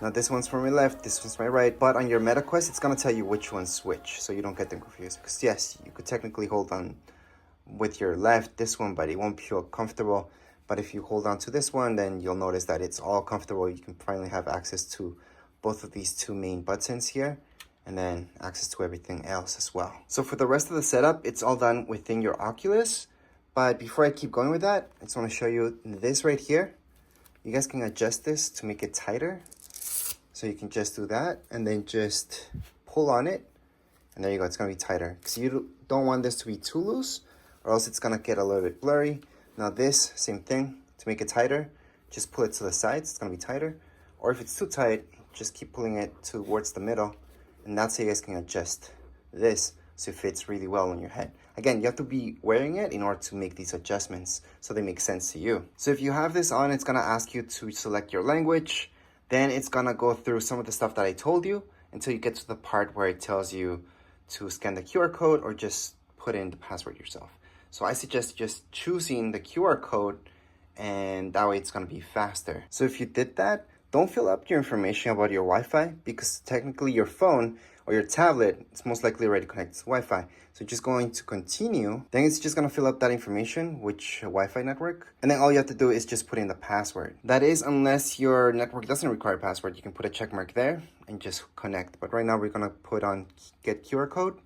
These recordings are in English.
Now this one's for my left, this one's my right, but on your MetaQuest, it's gonna tell you which one's switch, so you don't get them confused. Because yes, you could technically hold on with your left this one, but it won't feel comfortable. But if you hold on to this one, then you'll notice that it's all comfortable. You can finally have access to both of these two main buttons here, and then access to everything else as well. So for the rest of the setup, it's all done within your Oculus. But before I keep going with that, I just want to show you this right here. You guys can adjust this to make it tighter. So you can just do that and then just pull on it. And there you go, it's gonna be tighter. Because you don't want this to be too loose or else it's gonna get a little bit blurry. Now this, same thing, to make it tighter, just pull it to the sides, it's gonna be tighter. Or if it's too tight, just keep pulling it towards the middle. And that's how you guys can adjust this so it fits really well on your head. Again, you have to be wearing it in order to make these adjustments so they make sense to you. So if you have this on, it's gonna ask you to select your language. Then it's gonna go through some of the stuff that I told you until you get to the part where it tells you to scan the QR code or just put in the password yourself. So I suggest just choosing the QR code, and that way it's gonna be faster. So if you did that, don't fill up your information about your Wi-Fi, because technically your phone or your tablet is most likely already connected to Wi-Fi. So just going to continue, then it's just gonna fill up that information, which Wi-Fi network, and then all you have to do is just put in the password. That is, unless your network doesn't require a password, you can put a check mark there and just connect. But right now we're gonna put on get QR code.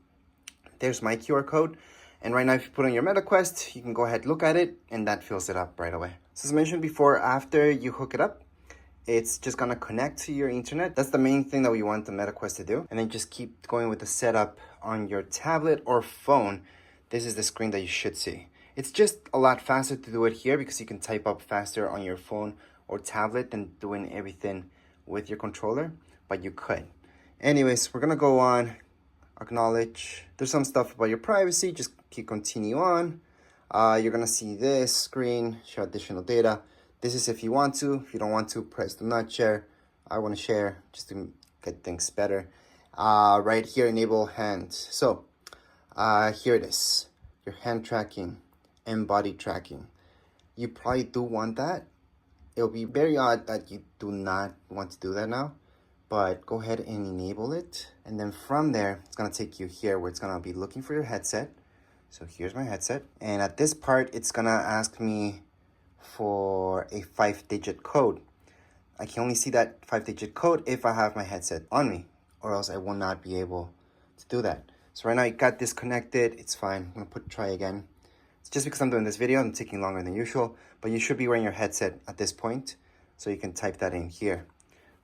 There's my QR code. And right now, if you put on your MetaQuest, you can go ahead, look at it, and that fills it up right away. So as mentioned before, after you hook it up, it's just gonna connect to your internet. That's the main thing that we want the MetaQuest to do. And then just keep going with the setup on your tablet or phone. This is the screen that you should see. It's just a lot faster to do it here because you can type up faster on your phone or tablet than doing everything with your controller, but you could. Anyways, we're gonna go on, acknowledge. There's some stuff about your privacy, just keep continue on. You're gonna see this screen, show additional data. This is if you want to. If you don't want to, press do not share. I want to share just to get things better. Right here, enable hand. So here it is, your hand tracking and body tracking. You probably do want that. It'll be very odd that you do not want to do that now, but go ahead and enable it. And then from there, it's gonna take you here where it's gonna be looking for your headset. So here's my headset. And at this part, it's gonna ask me for a 5-digit code. I can only see that 5-digit code if I have my headset on me, or else I will not be able to do that. So right now it got disconnected. It's fine. I'm gonna try again. It's just because I'm doing this video, I'm taking longer than usual, but you should be wearing your headset at this point, so you can type that in here.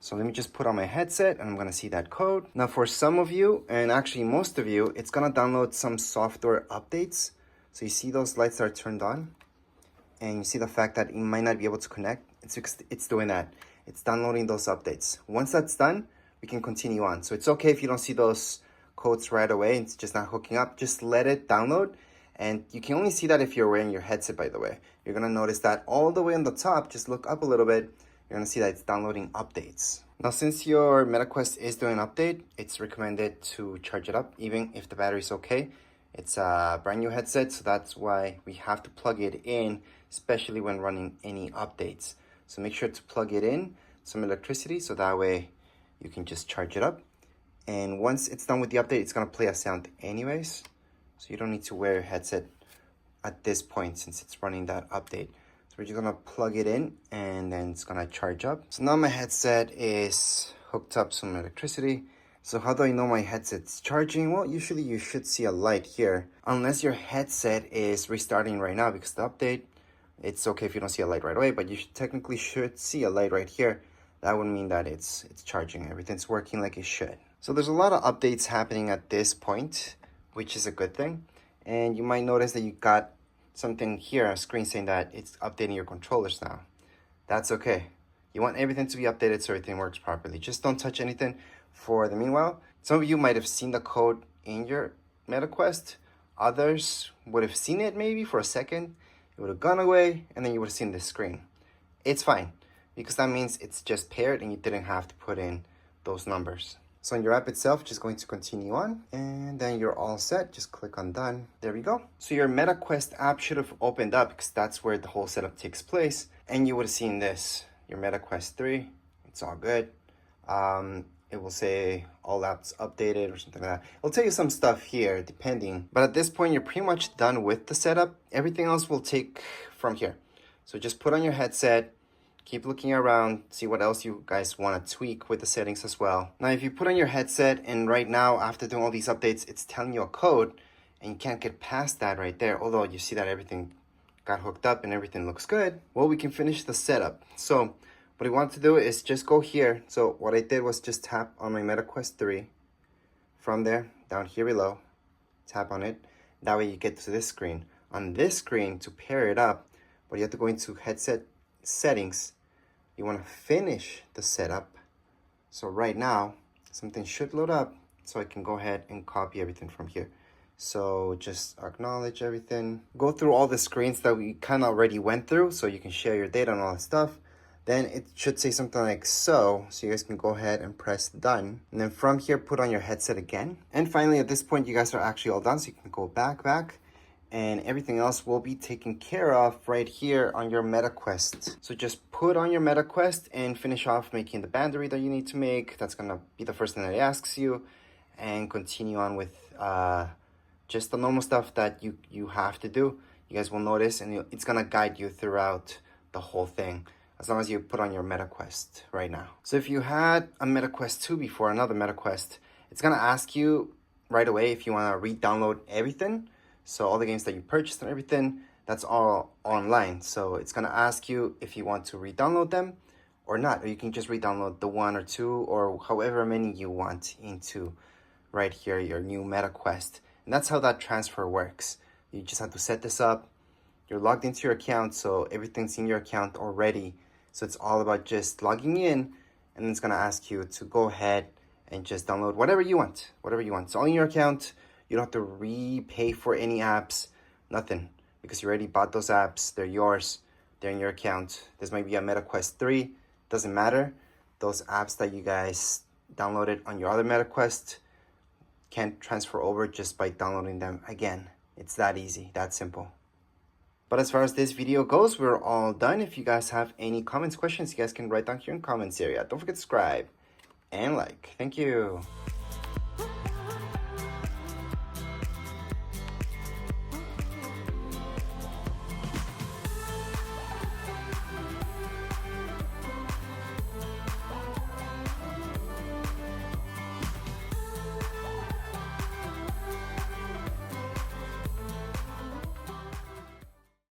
So let me just put on my headset and I'm gonna see that code. Now for some of you, and actually most of you, it's gonna download some software updates. So you see those lights that are turned on, and you see the fact that you might not be able to connect. It's because it's doing that. It's downloading those updates. Once that's done, we can continue on. So it's okay if you don't see those codes right away, it's just not hooking up. Just let it download. And you can only see that if you're wearing your headset, by the way. You're gonna notice that all the way on the top, just look up a little bit, you're gonna see that it's downloading updates. Now, since your MetaQuest is doing an update, it's recommended to charge it up, even if the battery's okay. It's a brand new headset, so that's why we have to plug it in, especially when running any updates. So make sure to plug it in, some electricity, so that way you can just charge it up. And once it's done with the update, it's gonna play a sound anyways. So you don't need to wear your headset at this point since it's running that update. So we're just gonna plug it in and then it's gonna charge up. So now my headset is hooked up some electricity. So how do I know my headset's charging? Well, usually you should see a light here, unless your headset is restarting right now because the update, it's okay if you don't see a light right away, but you technically should see a light right here. That would mean that it's charging, everything's working like it should. So there's a lot of updates happening at this point, which is a good thing. And you might notice that you got something here, a screen saying that it's updating your controllers now. That's okay. You want everything to be updated so everything works properly. Just don't touch anything for the meanwhile. Some of you might have seen the code in your MetaQuest. Others would have seen it maybe for a second. It would have gone away and then you would have seen this screen. It's fine because that means it's just paired and you didn't have to put in those numbers. So on your app itself, just going to continue on and then you're all set. Just click on done. There we go. So your MetaQuest app should have opened up because that's where the whole setup takes place. And you would have seen this, your MetaQuest 3. It's all good. It will say all apps updated or something like that. It'll tell you some stuff here depending, but at this point you're pretty much done with the setup. Everything else will take from here. So just put on your headset, keep looking around, see what else you guys want to tweak with the settings as well. Now if you put on your headset and right now after doing all these updates it's telling you a code and you can't get past that right there, although you see that everything got hooked up and everything looks good, well, we can finish the setup. So what I want to do is just go here. So what I did was just tap on my MetaQuest 3. From there, down here below, tap on it. That way you get to this screen. On this screen, to pair it up, but you have to go into headset settings. You want to finish the setup. So right now, something should load up so I can go ahead and copy everything from here. So just acknowledge everything. Go through all the screens that we kind of already went through so you can share your data and all that stuff. Then it should say something like so you guys can go ahead and press done. And then from here, put on your headset again. And finally, at this point, you guys are actually all done. So you can go back, and everything else will be taken care of right here on your MetaQuest. So just put on your MetaQuest and finish off making the boundary that you need to make. That's gonna be the first thing that it asks you, and continue on with just the normal stuff that you have to do. You guys will notice, and it's gonna guide you throughout the whole thing, as long as you put on your MetaQuest right now. So if you had a MetaQuest 2 before, another MetaQuest, it's gonna ask you right away if you wanna re-download everything. So all the games that you purchased and everything, that's all online. So it's gonna ask you if you want to re-download them or not. Or you can just re-download the 1 or 2 or however many you want into right here, your new MetaQuest. And that's how that transfer works. You just have to set this up. You're logged into your account, so everything's in your account already. So it's all about just logging in, and it's gonna ask you to go ahead and just download whatever you want, It's all in your account. You don't have to repay for any apps, nothing, because you already bought those apps. They're yours, they're in your account. This might be a MetaQuest 3, doesn't matter. Those apps that you guys downloaded on your other MetaQuest can't transfer over just by downloading them again. It's that easy, that simple. But as far as this video goes, we're all done. If you guys have any comments, questions, you guys can write down here in the comments area. Don't forget to subscribe and like. Thank you.